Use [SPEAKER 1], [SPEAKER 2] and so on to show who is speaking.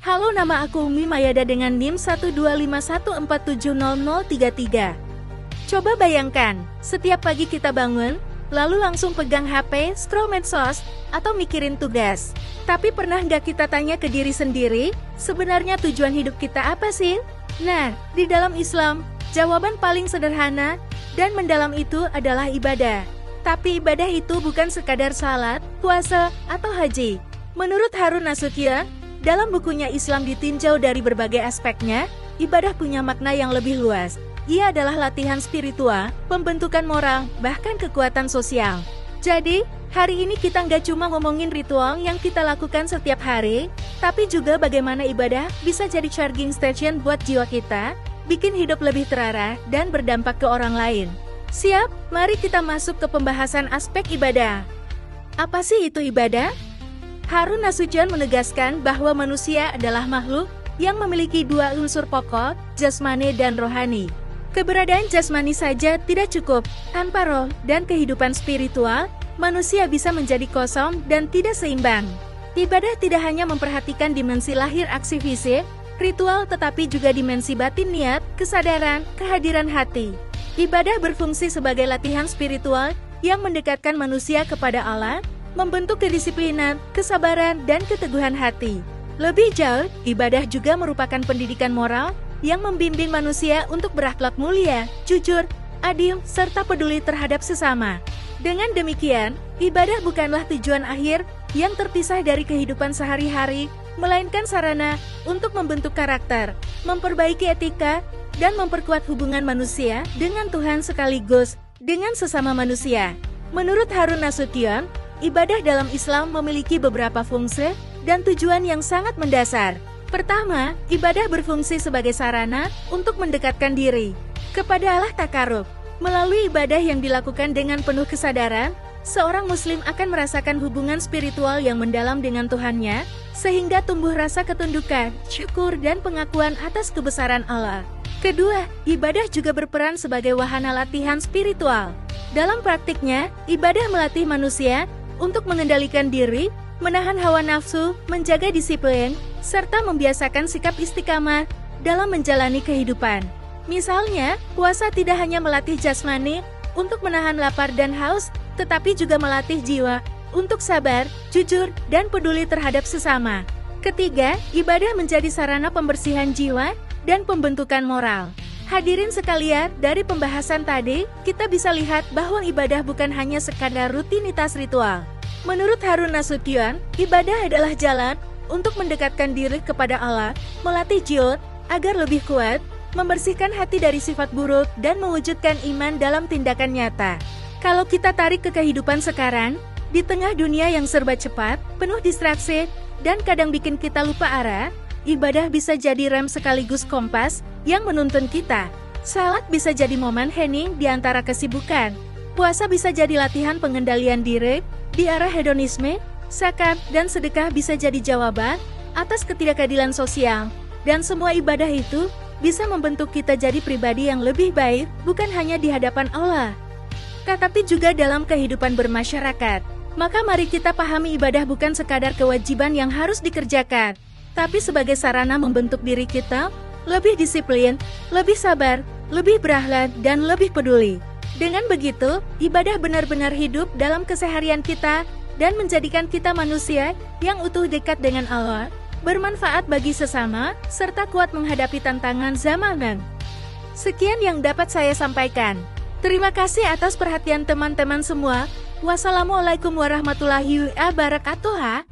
[SPEAKER 1] Halo, nama aku Umi Mayada dengan NIM 12514700033. Coba bayangkan, setiap pagi kita bangun, lalu langsung pegang HP, scroll medsos, atau mikirin tugas. Tapi pernah nggak kita tanya ke diri sendiri, sebenarnya tujuan hidup kita apa sih? Nah, di dalam Islam, jawaban paling sederhana dan mendalam itu adalah ibadah. Tapi ibadah itu bukan sekadar salat, puasa, atau haji. Menurut Harun Nasution, dalam bukunya Islam ditinjau dari berbagai aspeknya, ibadah punya makna yang lebih luas. Ia adalah latihan spiritual, pembentukan moral, bahkan kekuatan sosial. Jadi, hari ini kita nggak cuma ngomongin ritual yang kita lakukan setiap hari, tapi juga bagaimana ibadah bisa jadi charging station buat jiwa kita, bikin hidup lebih terarah, dan berdampak ke orang lain. Siap? Mari kita masuk ke pembahasan aspek ibadah. Apa sih itu ibadah? Harun Nasution menegaskan bahwa manusia adalah makhluk yang memiliki dua unsur pokok, jasmani dan rohani. Keberadaan jasmani saja tidak cukup. Tanpa roh dan kehidupan spiritual, manusia bisa menjadi kosong dan tidak seimbang. Ibadah tidak hanya memperhatikan dimensi lahir aksi fisik, ritual, tetapi juga dimensi batin niat, kesadaran, kehadiran hati. Ibadah berfungsi sebagai latihan spiritual yang mendekatkan manusia kepada Allah, membentuk kedisiplinan, kesabaran, dan keteguhan hati. Lebih jauh, ibadah juga merupakan pendidikan moral yang membimbing manusia untuk berakhlak mulia, jujur, adil, serta peduli terhadap sesama. Dengan demikian, ibadah bukanlah tujuan akhir yang terpisah dari kehidupan sehari-hari, melainkan sarana untuk membentuk karakter, memperbaiki etika, dan memperkuat hubungan manusia dengan Tuhan sekaligus dengan sesama manusia. Menurut Harun Nasution, ibadah dalam Islam memiliki beberapa fungsi dan tujuan yang sangat mendasar. Pertama, ibadah berfungsi sebagai sarana untuk mendekatkan diri kepada Allah takarub. Melalui ibadah yang dilakukan dengan penuh kesadaran, seorang muslim akan merasakan hubungan spiritual yang mendalam dengan Tuhannya, sehingga tumbuh rasa ketundukan, syukur, dan pengakuan atas kebesaran Allah. Kedua, ibadah juga berperan sebagai wahana latihan spiritual. Dalam praktiknya, ibadah melatih manusia untuk mengendalikan diri, menahan hawa nafsu, menjaga disiplin, serta membiasakan sikap istiqamah dalam menjalani kehidupan. Misalnya, puasa tidak hanya melatih jasmani untuk menahan lapar dan haus, tetapi juga melatih jiwa untuk sabar, jujur, dan peduli terhadap sesama. Ketiga, ibadah menjadi sarana pembersihan jiwa dan pembentukan moral. Hadirin sekalian, dari pembahasan tadi, kita bisa lihat bahwa ibadah bukan hanya sekadar rutinitas ritual. Menurut Harun Nasution, ibadah adalah jalan untuk mendekatkan diri kepada Allah, melatih jiwa agar lebih kuat, membersihkan hati dari sifat buruk, dan mewujudkan iman dalam tindakan nyata. Kalau kita tarik ke kehidupan sekarang, di tengah dunia yang serba cepat, penuh distraksi, dan kadang bikin kita lupa arah, ibadah bisa jadi rem sekaligus kompas yang menuntun kita. Salat bisa jadi momen hening di antara kesibukan. Puasa bisa jadi latihan pengendalian diri di arah hedonisme. Zakat dan sedekah bisa jadi jawaban atas ketidakadilan sosial. Dan semua ibadah itu bisa membentuk kita jadi pribadi yang lebih baik, bukan hanya di hadapan Allah, tetapi juga dalam kehidupan bermasyarakat. Maka mari kita pahami ibadah bukan sekadar kewajiban yang harus dikerjakan, tapi sebagai sarana membentuk diri kita lebih disiplin, lebih sabar, lebih berakhlak, dan lebih peduli. Dengan begitu, ibadah benar-benar hidup dalam keseharian kita dan menjadikan kita manusia yang utuh dekat dengan Allah, bermanfaat bagi sesama, serta kuat menghadapi tantangan zaman. Sekian yang dapat saya sampaikan. Terima kasih atas perhatian teman-teman semua. Wassalamualaikum warahmatullahi wabarakatuh.